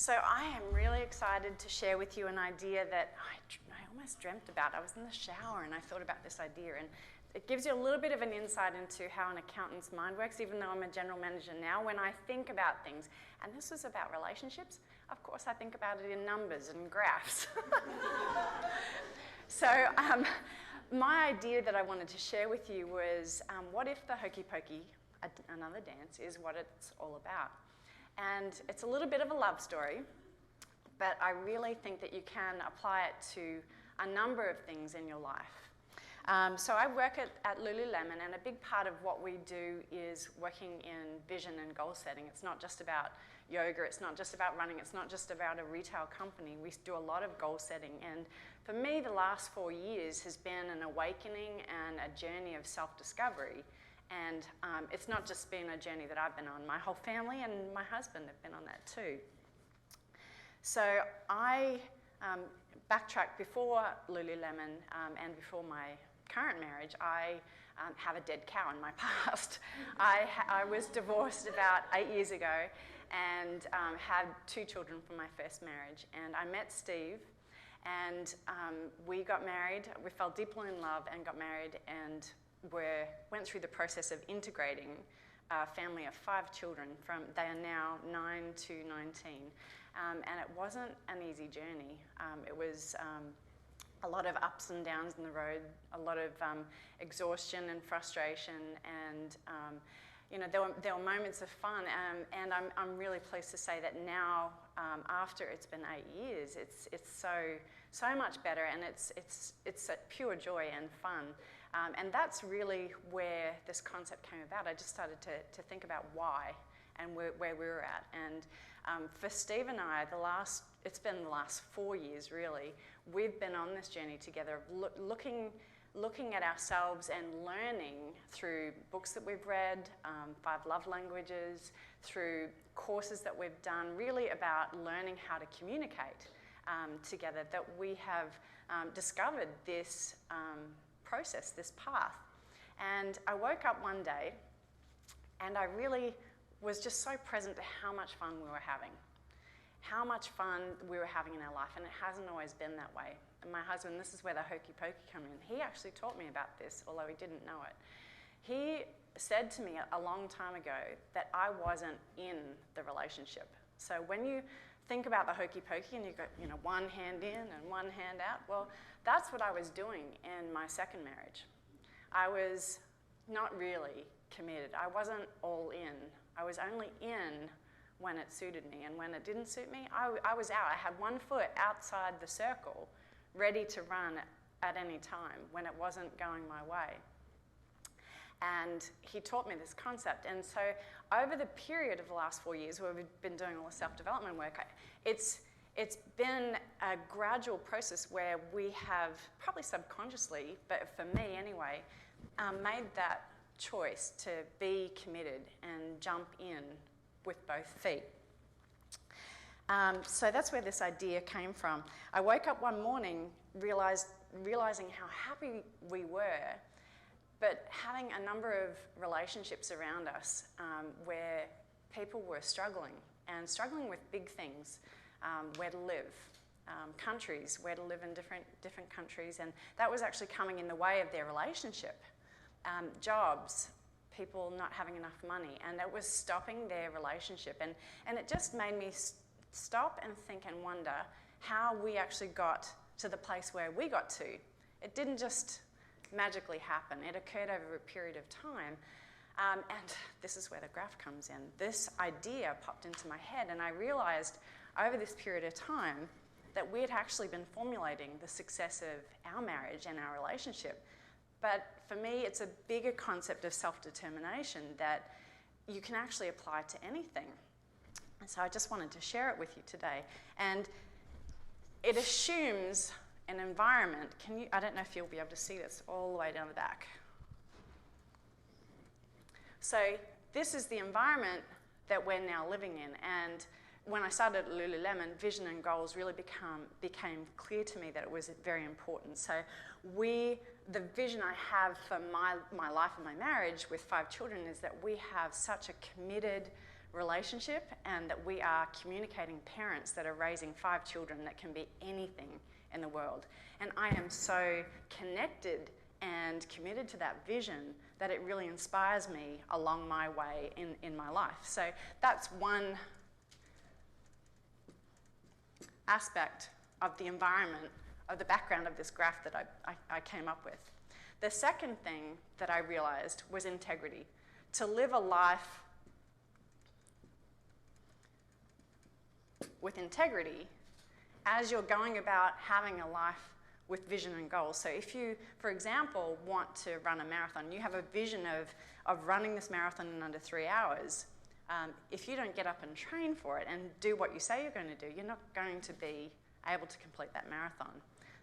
So I am really excited to share with you an idea that I almost dreamt about. I was in the shower and I thought about this idea, and it gives you a little bit of an insight into how an accountant's mind works, even though I'm a general manager now. When I think about things, and this is about relationships, of course I think about it in numbers and graphs. So my idea that I wanted to share with you was, what if the Hokey Pokey, another dance, is what it's all about? And it's a little bit of a love story, but I really think that you can apply it to a number of things in your life. So I work at Lululemon, and a big part of what we do is working in vision and goal setting. It's not just about yoga, it's not just about running, it's not just about a retail company. We do a lot of goal setting, and for me the last 4 years has been an awakening and a journey of self-discovery. And it's not just been a journey that I've been on. My whole family and my husband have been on that too. So I backtracked before Lululemon and before my current marriage. I have a dead cow in my past. I was divorced about 8 years ago and had 2 children from my first marriage. And I met Steve, and we got married. We fell deeply in love and got married, and went through the process of integrating a family of 5 children. They are now 9 to 19, and it wasn't an easy journey. It was a lot of ups and downs in the road, a lot of exhaustion and frustration, and there were moments of fun, and I'm really pleased to say that now, after it's been 8 years, it's so much better, and it's a pure joy and fun, and that's really where this concept came about. I just started to think about why and where we were at, and for Steve and I, it's been the last 4 years really. We've been on this journey together of looking at ourselves and learning through books that we've read, 5 love languages, through courses that we've done, really about learning how to communicate together, that we have discovered this process, this path. And I woke up one day and I really was just so present to how much fun we were having. How much fun we were having in our life, and it hasn't always been that way. And my husband, this is where the Hokey Pokey come in. He actually taught me about this, although he didn't know it. He said to me a long time ago that I wasn't in the relationship. So when you think about the Hokey Pokey and you've got one hand in and one hand out, well, that's what I was doing in my second marriage. I was not really committed. I wasn't all in. I was only in when it suited me, and when it didn't suit me, I was out. I had one foot outside the circle, ready to run at any time when it wasn't going my way. And he taught me this concept, and so over the period of the last 4 years where we've been doing all the self-development work, it's been a gradual process where we have, probably subconsciously, but for me anyway, made that choice to be committed and jump in with both feet. So that's where this idea came from. I woke up one morning realizing how happy we were, but having a number of relationships around us where people were struggling with big things, where to live, countries, where to live in different countries, and that was actually coming in the way of their relationship, jobs, people not having enough money, and it was stopping their relationship, and it just made me stop and think and wonder how we actually got to the place where we got to. It didn't just magically happen. It occurred over a period of time, and this is where the graph comes in. This idea popped into my head, and I realized over this period of time that we had actually been formulating the success of our marriage and our relationship. But for me, it's a bigger concept of self-determination that you can actually apply to anything. And so I just wanted to share it with you today. And it assumes an environment. I don't know if you'll be able to see this all the way down the back. So this is the environment that we're now living in. And when I started at Lululemon, vision and goals really became clear to me that it was very important. So the vision I have for my life and my marriage with 5 children is that we have such a committed relationship, and that we are communicating parents that are raising 5 children that can be anything in the world. And I am so connected and committed to that vision that it really inspires me along my way in my life. So that's one aspect of the environment, of the background of this graph that I came up with. The second thing that I realized was integrity. To live a life with integrity as you're going about having a life with vision and goals. So if you, for example, want to run a marathon, you have a vision of running this marathon in under 3 hours, if you don't get up and train for it and do what you say you're going to do, you're not going to be able to complete that marathon.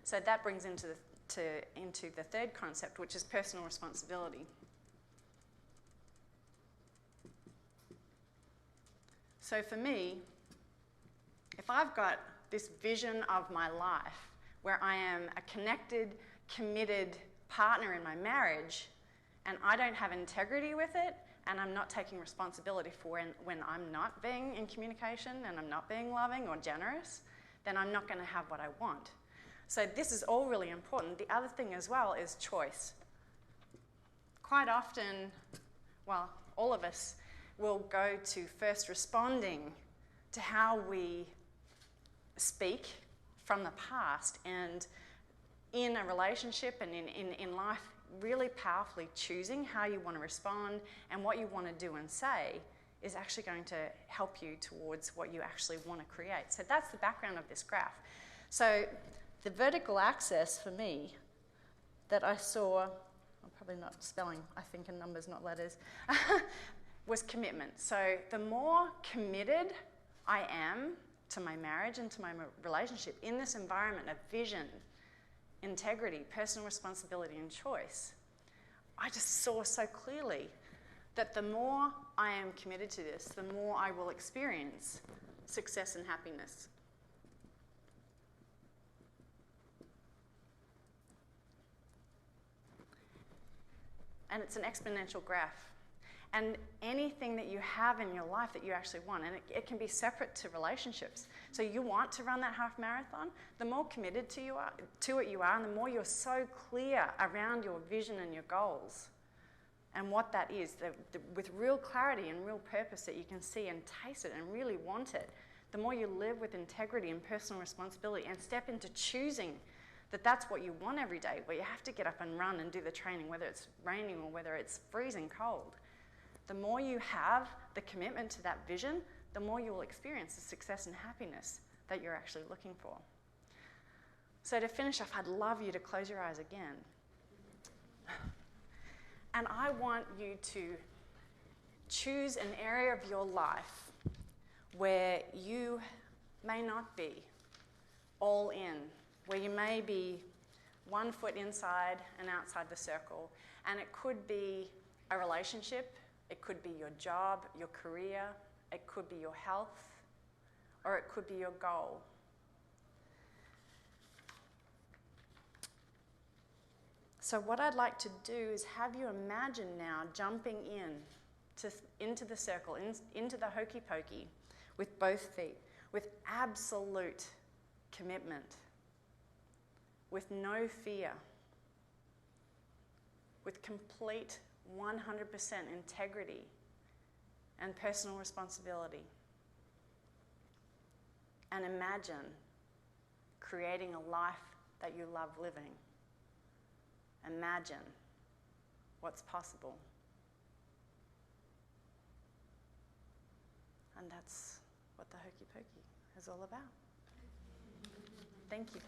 So that brings into the third concept, which is personal responsibility. So for me, if I've got this vision of my life where I am a connected, committed partner in my marriage, and I don't have integrity with it, and I'm not taking responsibility for when I'm not being in communication and I'm not being loving or generous, then I'm not going to have what I want. So this is all really important. The other thing as well is choice. Quite often, well, all of us will go to first responding to how we speak from the past, and in a relationship and in life, really powerfully choosing how you want to respond and what you want to do and say is actually going to help you towards what you actually want to create. So that's the background of this graph. So the vertical axis for me that I saw, I'm probably not spelling, I think in numbers, not letters, was commitment. So the more committed I am to my marriage and to my relationship in this environment of vision, integrity, personal responsibility, and choice, I just saw so clearly that the more I am committed to this, the more I will experience success and happiness. And it's an exponential graph. And anything that you have in your life that you actually want, and it can be separate to relationships. So you want to run that half marathon, the more committed to it you are, and the more you're so clear around your vision and your goals and what that is, with real clarity and real purpose that you can see and taste it and really want it, the more you live with integrity and personal responsibility and step into choosing that that's what you want every day, where you have to get up and run and do the training, whether it's raining or whether it's freezing cold. The more you have the commitment to that vision, the more you will experience the success and happiness that you're actually looking for. So to finish off, I'd love you to close your eyes again. And I want you to choose an area of your life where you may not be all in, where you may be 1 foot inside and outside the circle. And it could be a relationship, it could be your job, your career, it could be your health, or it could be your goal. So what I'd like to do is have you imagine now jumping into the circle, into the Hokey Pokey with both feet, with absolute commitment, with no fear, with complete 100% integrity and personal responsibility. And imagine creating a life that you love living. Imagine what's possible. And that's what the Hokey Pokey is all about. Thank you.